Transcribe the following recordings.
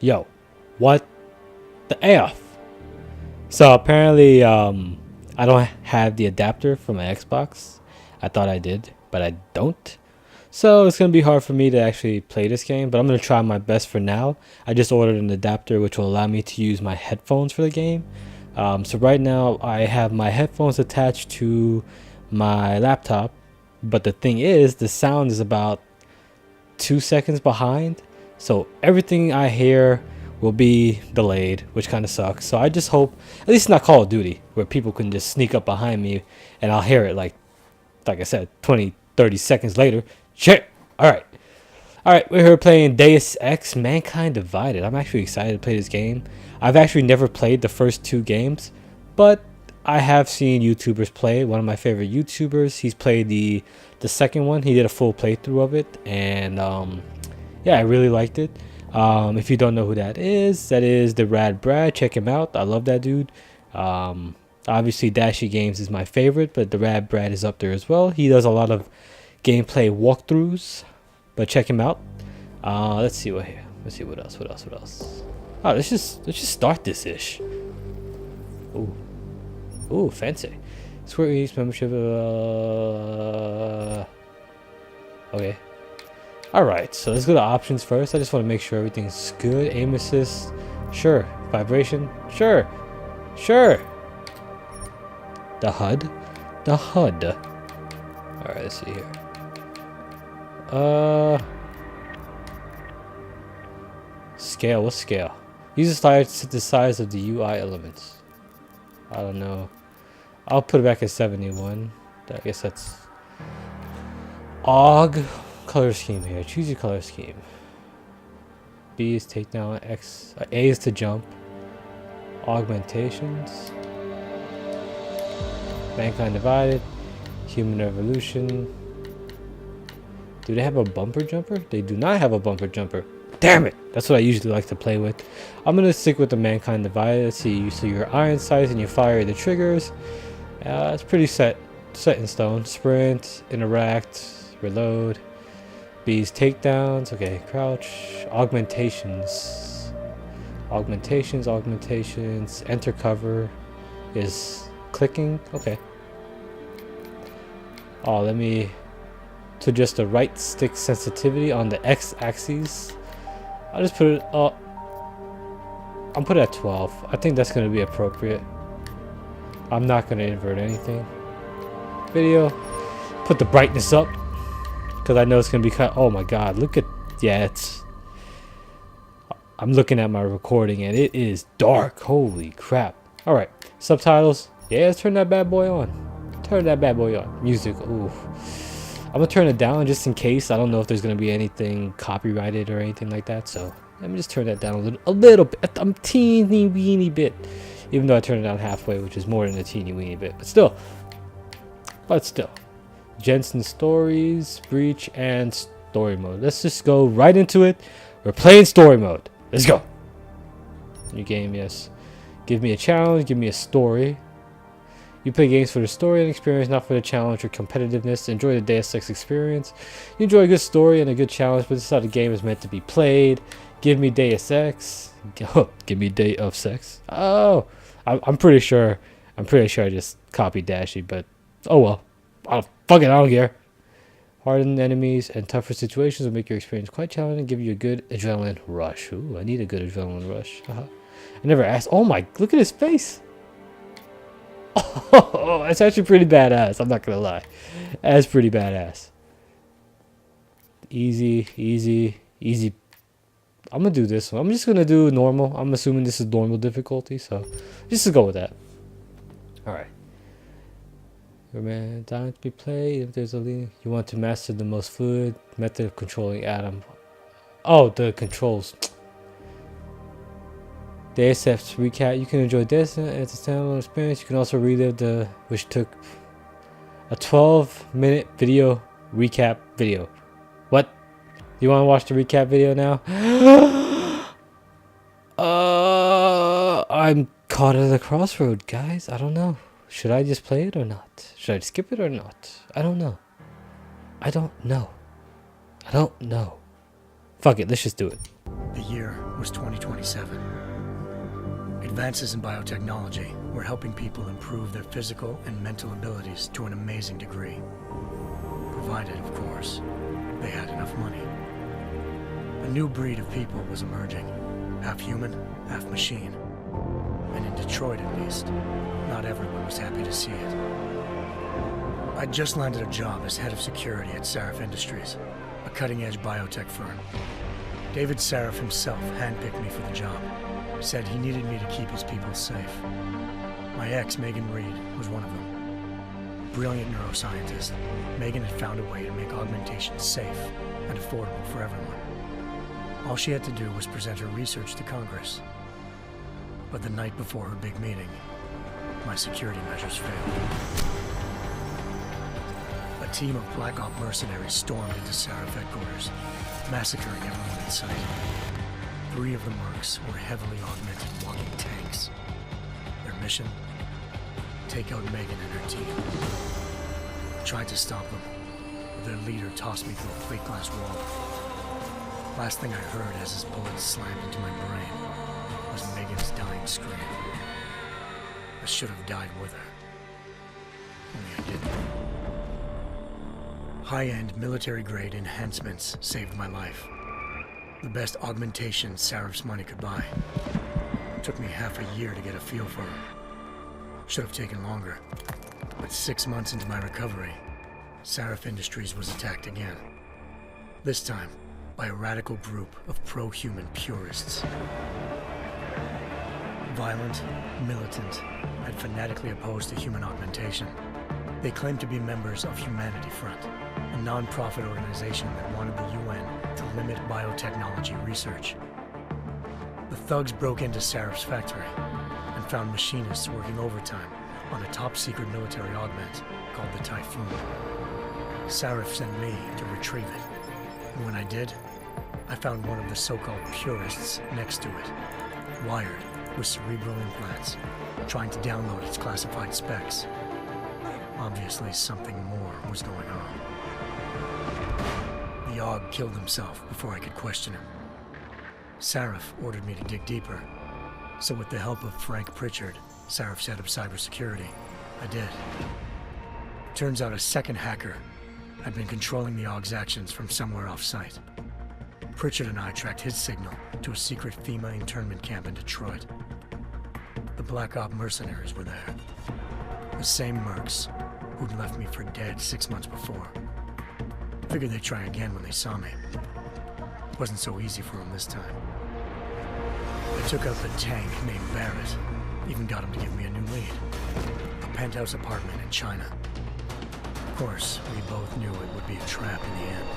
Yo, what the F? So apparently, I don't have the adapter for my Xbox. I thought I did, but I don't. So it's gonna be hard for me to actually play this game, but I'm gonna try my best for now. I just ordered an adapter which will allow me to use my headphones for the game. So right now I have my headphones attached to my laptop, but the thing is, the sound is about 2 seconds behind, so everything I hear will be delayed, which kind of sucks. So I just hope, at least not Call of Duty, where people can just sneak up behind me and I'll hear it like I said, 20-30 seconds later. Shit. All right, we're here playing Deus Ex Mankind Divided. I'm actually excited to play this game. I've actually never played the first two games, but I have seen YouTubers play. One of my favorite YouTubers, he's played the second one. He did a full playthrough of it, and yeah, I really liked it. If you don't know who that is the Rad Brad. Check him out. I love that dude. Obviously, Dashy Games is my favorite, but the Rad Brad is up there as well. He does a lot of gameplay walkthroughs, but check him out. Let's see what here. Let's see what else. Oh, let's just start this ish. Ooh, fancy. Square Enix membership. Okay. Alright, so let's go to options first. I just want to make sure everything's good. Aim assist. Sure. Vibration. Sure. The HUD. Alright, let's see here. Scale. What scale? Use the slider to set the size of the UI elements. I don't know. I'll put it back at 71. I guess that's AUG. Color scheme here. Choose your color scheme. B is takedown. A is to jump. Augmentations. Mankind Divided. Human Revolution. Do they have a bumper jumper? They do not have a bumper jumper. Damn it! That's what I usually like to play with. I'm gonna stick with the Mankind Divided. Let's see. So your iron sights and your fire the triggers. It's pretty set in stone. Sprint, interact, reload. B's takedowns. Okay, crouch. Augmentations. Enter cover is clicking. Okay. Oh, let me to adjust the right stick sensitivity on the x-axis. I'll just put it. I'm put it at 12. I think that's gonna be appropriate. I'm not gonna invert anything. Video. Put the brightness up because I know it's gonna be cut. Oh my god! Look at it's. I'm looking at my recording and it is dark. Holy crap! All right, subtitles. Yeah, let's turn that bad boy on. Music. Ooh. I'm gonna turn it down just in case. I don't know if there's gonna be anything copyrighted or anything like that. So let me just turn that down a little bit. I'm teeny weeny bit. Even though I turned it down halfway, which is more than a teeny weeny bit. But still. Jensen Stories, Breach, and Story Mode. Let's just go right into it. We're playing Story Mode. Let's go. New game, yes. Give me a challenge. Give me a story. You play games for the story and experience, not for the challenge or competitiveness. Enjoy the Deus Ex experience. You enjoy a good story and a good challenge, but this is how the game is meant to be played. Give me Deus Ex. Give me Day of Sex. Oh, I'm pretty sure I just copied Dashy, but oh well. Fuck it, I don't care. Hardened enemies and tougher situations will make your experience quite challenging and give you a good adrenaline rush. Ooh, I need a good adrenaline rush. I never asked. Oh my, look at his face. Oh, that's actually pretty badass. I'm not gonna lie. That's pretty badass. Easy. I'm gonna do this one. I'm just gonna do normal. I'm assuming this is normal difficulty, so just to go with that. Alright. Time to be played. If there's a lead, you want to master the most fluid method of controlling Atom. Oh, the controls. Deus Ex recap. You can enjoy this as a standalone experience. You can also relive which took a 12-minute video recap video. What? You want to watch the recap video now? I'm caught at a crossroad, guys. I don't know. Should I just play it or not? Should I skip it or not? I don't know. Fuck it, let's just do it. The year was 2027. Advances in biotechnology were helping people improve their physical and mental abilities to an amazing degree. Provided, of course, they had enough money. A new breed of people was emerging, half human, half machine. And in Detroit, at least, not everyone was happy to see it. I'd just landed a job as head of security at Sarif Industries, a cutting-edge biotech firm. David Sarif himself handpicked me for the job, said he needed me to keep his people safe. My ex, Megan Reed, was one of them. Brilliant neuroscientist, Megan had found a way to make augmentation safe and affordable for everyone. All she had to do was present her research to Congress. But the night before her big meeting, my security measures failed. A team of Black Op mercenaries stormed into Sarif headquarters, massacring everyone in sight. 3 of the mercs were heavily augmented walking tanks. Their mission? Take out Megan and her team. I tried to stop them, but their leader tossed me through a plate glass wall. Last thing I heard as his bullets slammed into my brain was Megan's dying scream. I should have died with her. Only I didn't. High-end military-grade enhancements saved my life. The best augmentation Sarif's money could buy. It took me half a year to get a feel for her. Should have taken longer. But 6 months into my recovery, Sarif Industries was attacked again. This time, by a radical group of pro-human purists. Violent, militant, and fanatically opposed to human augmentation. They claimed to be members of Humanity Front, a non-profit organization that wanted the UN to limit biotechnology research. The thugs broke into Sarif's factory and found machinists working overtime on a top-secret military augment called the Typhoon. Sarif sent me to retrieve it, and when I did, I found one of the so-called purists next to it, wired with cerebral implants, trying to download its classified specs. Obviously, something more was going on. The AUG killed himself before I could question him. Sarif ordered me to dig deeper, so with the help of Frank Pritchard, Sarif's head of cybersecurity, I did. Turns out a second hacker had been controlling the AUG's actions from somewhere off-site. Pritchard and I tracked his signal to a secret FEMA internment camp in Detroit. The Black Op mercenaries were there. The same mercs who'd left me for dead 6 months before. Figured they'd try again when they saw me. It wasn't so easy for them this time. I took out the tank named Barrett, even got him to give me a new lead. A penthouse apartment in China. Of course, we both knew it would be a trap in the end.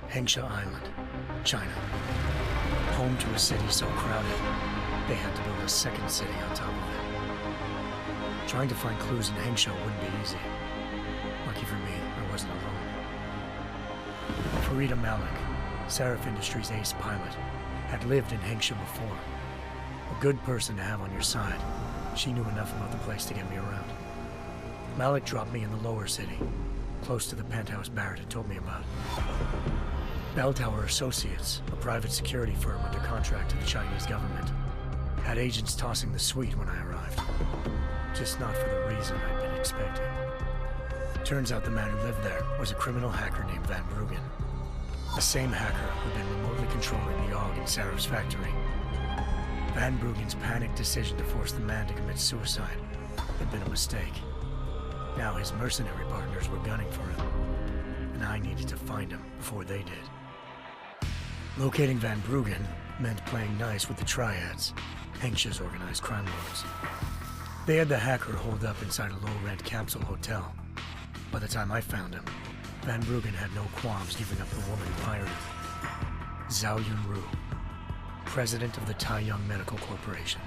Hengsha Island, China. Home to a city so crowded, they had to build a second city on top of it. Trying to find clues in Hengsha wouldn't be easy. Lucky for me, I wasn't alone. Farida Malik, Sarif Industries' ace pilot, had lived in Hengsha before. A good person to have on your side. She knew enough about the place to get me around. Malik dropped me in the lower city, close to the penthouse Barrett had told me about. Bell Tower Associates, a private security firm under contract to the Chinese government, had agents tossing the suite when I arrived. Just not for the reason I'd been expecting. Turns out the man who lived there was a criminal hacker named Van Bruggen. The same hacker who'd been remotely controlling the AUG in Sarif's factory. Van Bruggen's panicked decision to force the man to commit suicide had been a mistake. Now his mercenary partners were gunning for him, and I needed to find him before they did. Locating Van Bruggen meant playing nice with the Triads, Hengsha's organized crime lords. They had the hacker holed up inside a low-rent capsule hotel. By the time I found him, Van Bruggen had no qualms giving up the woman who hired him. Zhao Yunru, president of the Taiyang Medical Corporation.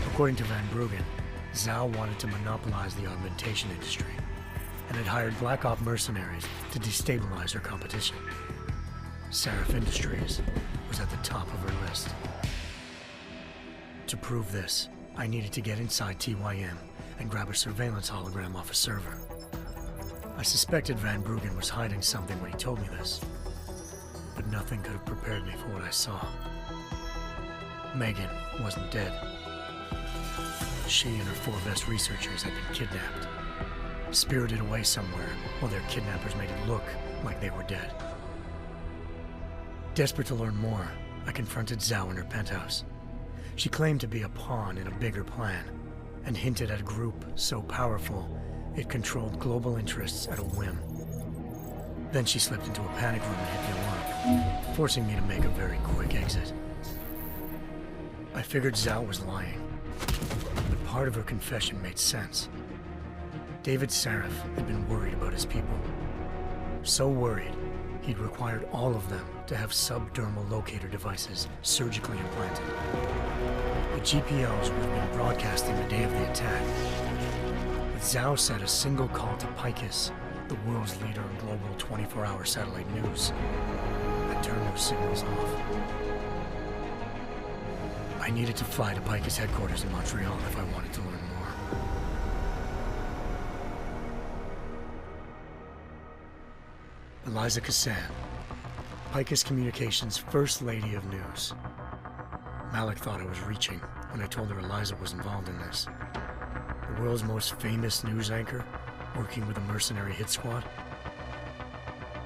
According to Van Bruggen, Zhao wanted to monopolize the augmentation industry and had hired Black Op mercenaries to destabilize her competition. Sarif Industries was at the top of her list. To prove this, I needed to get inside TYM and grab a surveillance hologram off a server. I suspected Van Bruggen was hiding something when he told me this, but nothing could have prepared me for what I saw. Megan wasn't dead. She and her 4 best researchers had been kidnapped, spirited away somewhere while their kidnappers made it look like they were dead. Desperate to learn more, I confronted Zhao in her penthouse. She claimed to be a pawn in a bigger plan, and hinted at a group so powerful it controlled global interests at a whim. Then she slipped into a panic room and hit the alarm, forcing me to make a very quick exit. I figured Zhao was lying, but part of her confession made sense. David Sarif had been worried about his people. So worried, he'd required all of them to have subdermal locator devices surgically implanted. The GPOs would have been broadcasting the day of the attack. But Zhao said a single call to Picus, the world's leader in global 24-hour satellite news, had turned those signals off. I needed to fly to Picus headquarters in Montreal if I wanted to learn more. Eliza Cassan, Picus Communications' First Lady of News. Malik thought I was reaching when I told her Eliza was involved in this. The world's most famous news anchor, working with a mercenary hit squad.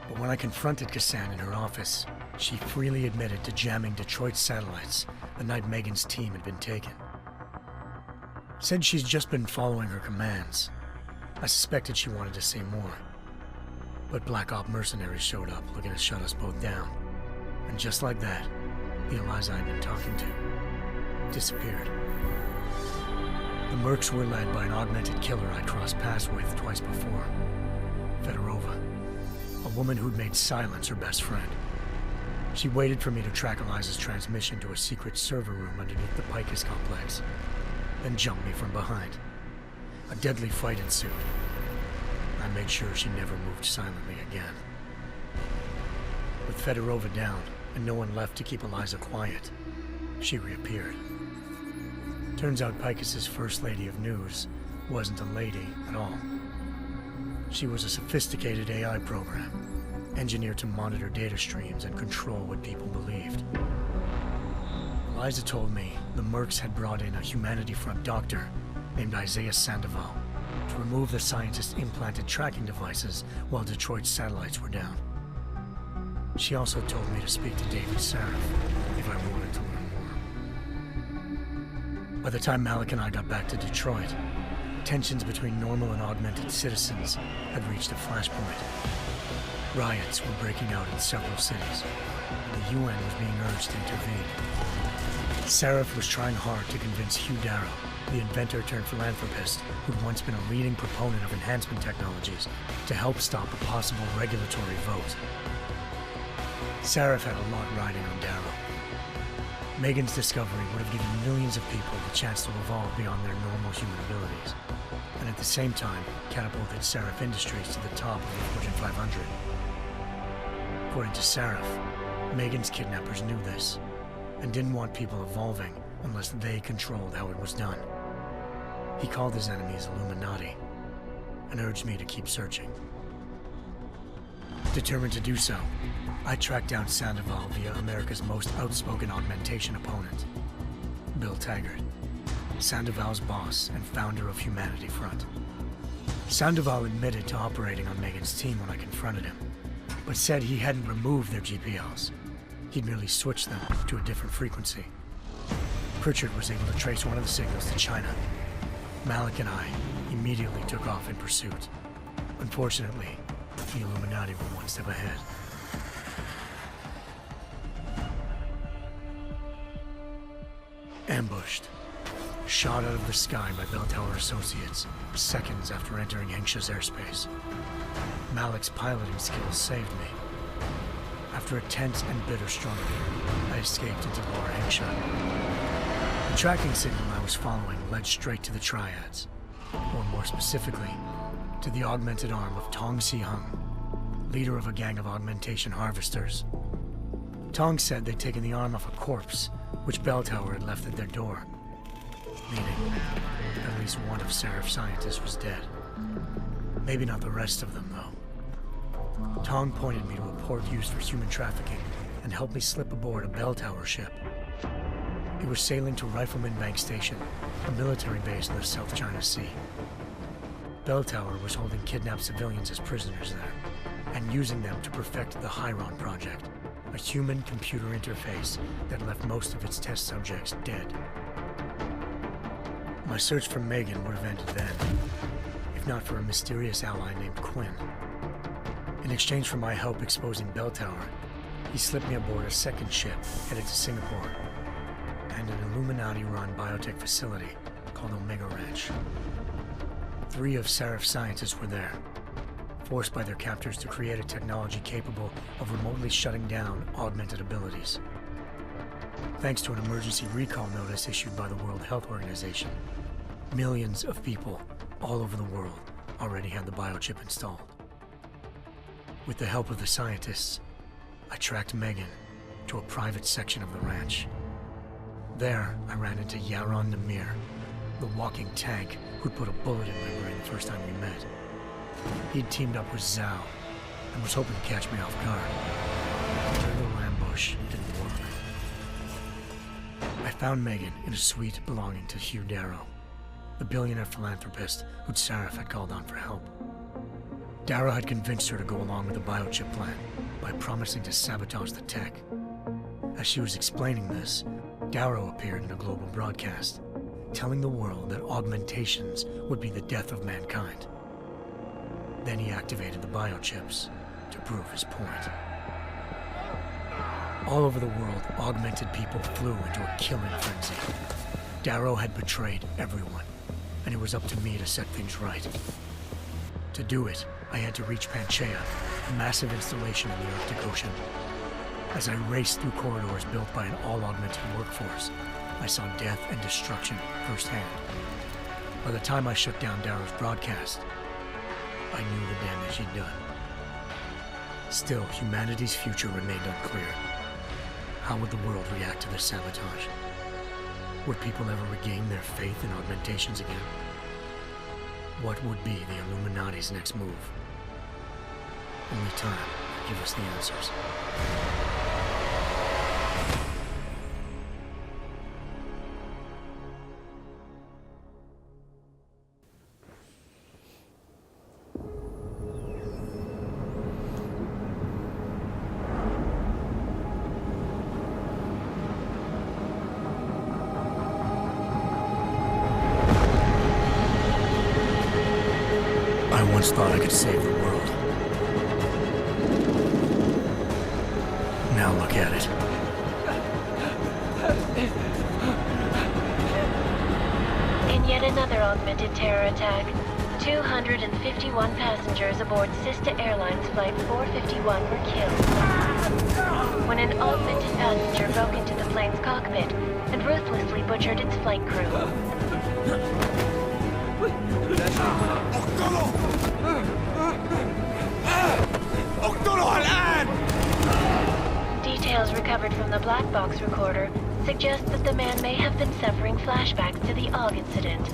But when I confronted Cassan in her office, she freely admitted to jamming Detroit's satellites the night Megan's team had been taken. Said she's just been following her commands. I suspected she wanted to say more. But Black Op mercenaries showed up looking to shut us both down. And just like that, the Eliza I'd been talking to disappeared. The Mercs were led by an augmented killer I'd crossed paths with twice before. Fedorova, a woman who'd made silence her best friend. She waited for me to track Eliza's transmission to a secret server room underneath the Picus complex, then jumped me from behind. A deadly fight ensued. I made sure she never moved silently again. With Fedorova down and no one left to keep Eliza quiet, she reappeared. Turns out Picus's First Lady of News wasn't a lady at all. She was a sophisticated AI program, engineered to monitor data streams and control what people believed. Eliza told me the Mercs had brought in a Humanity Front doctor named Isaiah Sandoval to remove the scientist's implanted tracking devices while Detroit's satellites were down. She also told me to speak to David Sarif if I wanted to learn more. By the time Malik and I got back to Detroit, tensions between normal and augmented citizens had reached a flashpoint. Riots were breaking out in several cities, and the UN was being urged to intervene. Sarif was trying hard to convince Hugh Darrow, the inventor-turned-philanthropist who'd once been a leading proponent of enhancement technologies, to help stop a possible regulatory vote. Sarif had a lot riding on Darrow. Megan's discovery would have given millions of people the chance to evolve beyond their normal human abilities, and at the same time catapulted Sarif Industries to the top of the Fortune 500. According to Sarif, Megan's kidnappers knew this, and didn't want people evolving unless they controlled how it was done. He called his enemies Illuminati, and urged me to keep searching. Determined to do so, I tracked down Sandoval via America's most outspoken augmentation opponent, Bill Taggart, Sandoval's boss and founder of Humanity Front. Sandoval admitted to operating on Megan's team when I confronted him, but said he hadn't removed their GPLs. He'd merely switched them to a different frequency. Pritchard was able to trace one of the signals to China. Malik and I immediately took off in pursuit. Unfortunately, the Illuminati were one step ahead. Ambushed. Shot out of the sky by Bell Tower Associates, seconds after entering Hengsha's airspace. Malik's piloting skills saved me. After a tense and bitter struggle, I escaped into Lower Hengsha. The tracking signal I was following led straight to the Triads, or more specifically, to the augmented arm of Tong Si-hung, leader of a gang of augmentation harvesters. Tong said they'd taken the arm off a corpse, which Bell Tower had left at their door, meaning at least one of Sarif's scientists was dead. Maybe not the rest of them, though. Tong pointed me to a port used for human trafficking and helped me slip aboard a bell tower ship. It was sailing to Rifleman Bank Station, a military base in the South China Sea. Bell Tower was holding kidnapped civilians as prisoners there, and using them to perfect the Hyron Project, a human-computer interface that left most of its test subjects dead. My search for Megan would have ended then, if not for a mysterious ally named Quinn. In exchange for my help exposing Bell Tower, he slipped me aboard a second ship headed to Singapore and an Illuminati-run biotech facility called Omega Ranch. 3 of Serif's scientists were there, forced by their captors to create a technology capable of remotely shutting down augmented abilities. Thanks to an emergency recall notice issued by the World Health Organization, millions of people all over the world already had the biochip installed. With the help of the scientists, I tracked Megan to a private section of the ranch. There, I ran into Yaron Namir, the walking tank who'd put a bullet in my brain the first time we met. He'd teamed up with Zhao and was hoping to catch me off guard. Their little ambush didn't work. I found Megan in a suite belonging to Hugh Darrow, the billionaire philanthropist who'd Serif had called on for help. Darrow had convinced her to go along with the biochip plan by promising to sabotage the tech. As she was explaining this, Darrow appeared in a global broadcast, telling the world that augmentations would be the death of mankind. Then he activated the biochips to prove his point. All over the world, augmented people flew into a killing frenzy. Darrow had betrayed everyone, and it was up to me to set things right. To do it, I had to reach Panchaea, a massive installation in the Arctic Ocean. As I raced through corridors built by an all-augmented workforce, I saw death and destruction firsthand. By the time I shut down Darrow's broadcast, I knew the damage he'd done. Still, humanity's future remained unclear. How would the world react to this sabotage? Would people ever regain their faith in augmentations again? What would be the Illuminati's next move? Only time will give us the answers. I once thought I could save the world. Now look at it. In yet another augmented terror attack, 251 passengers aboard Sister Airlines Flight 451 were killed when an augmented passenger broke into the plane's cockpit and ruthlessly butchered its flight crew. Details recovered from the black box recorder suggest that the man may have been suffering flashbacks to the AUG incident.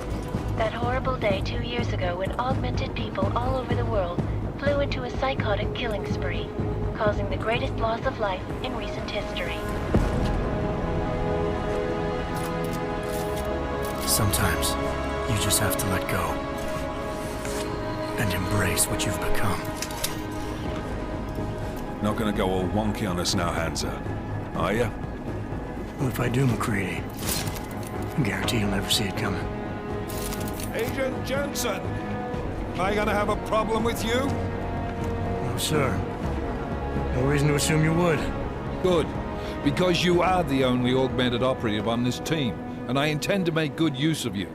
That horrible day 2 years ago when augmented people all over the world flew into a psychotic killing spree, causing the greatest loss of life in recent history. Sometimes, you just have to let go and embrace what you've become. Not gonna go all wonky on us now, Hansa, are ya? Well, if I do, McCready, I guarantee you'll never see it coming. Agent Jensen! Am I gonna have a problem with you? No, sir. No reason to assume you would. Good, because you are the only augmented operative on this team, and I intend to make good use of you.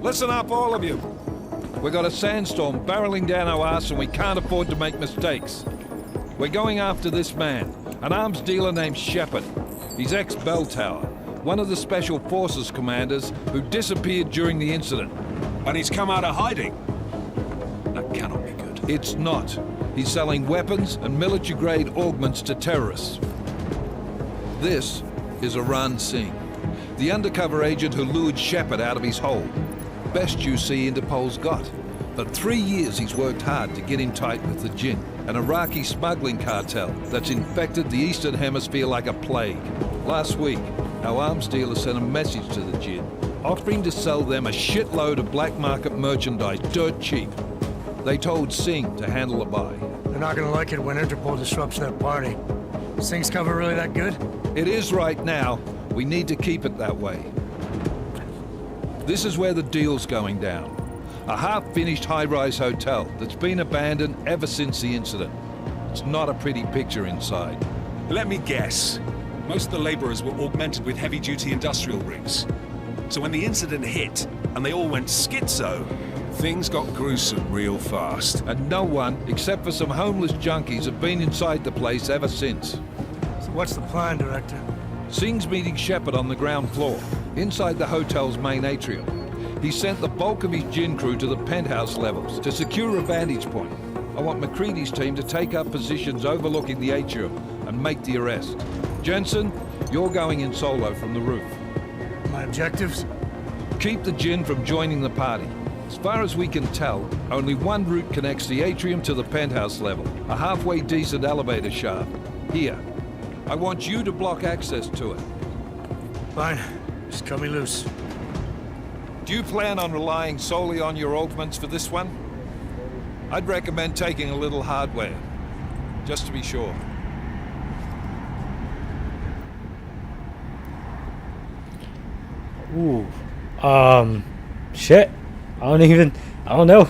Listen up, all of you. We got a sandstorm barreling down our ass and we can't afford to make mistakes. We're going after this man, an arms dealer named Shepard. He's ex-Bell Tower, one of the Special Forces commanders who disappeared during the incident. And he's come out of hiding. That cannot be good. It's not. He's selling weapons and military-grade augments to terrorists. This is Aran Singh, the undercover agent who lured Shepard out of his hole. best UC Interpol's got. For 3 years he's worked hard to get him tight with the Jinn, an Iraqi smuggling cartel that's infected the Eastern Hemisphere like a plague. Last week, our arms dealer sent a message to the Jinn, offering to sell them a shitload of black market merchandise dirt cheap. They told Singh to handle the buy. They're not gonna like it when Interpol disrupts their party. Singh's cover really that good? It is right now. We need to keep it that way. This is where the deal's going down. A half-finished high-rise hotel that's been abandoned ever since the incident. It's not a pretty picture inside. Let me guess. Most of the laborers were augmented with heavy-duty industrial rigs. So when the incident hit, and they all went schizo, things got gruesome real fast. And no one, except for some homeless junkies, have been inside the place ever since. So what's the plan, Director? Singh's meeting Shepard on the ground floor, inside the hotel's main atrium. He sent the bulk of his Jinn crew to the penthouse levels to secure a vantage point. I want McCready's team to take up positions overlooking the atrium and make the arrest. Jensen, you're going in solo from the roof. My objectives? Keep the Jinn from joining the party. As far as we can tell, only one route connects the atrium to the penthouse level, a halfway decent elevator shaft. Here. I want you to block access to it. Fine. Just cut me loose. Do you plan on relying solely on your augments for this one? I'd recommend taking a little hardware, just to be sure. Ooh. Shit. I don't know.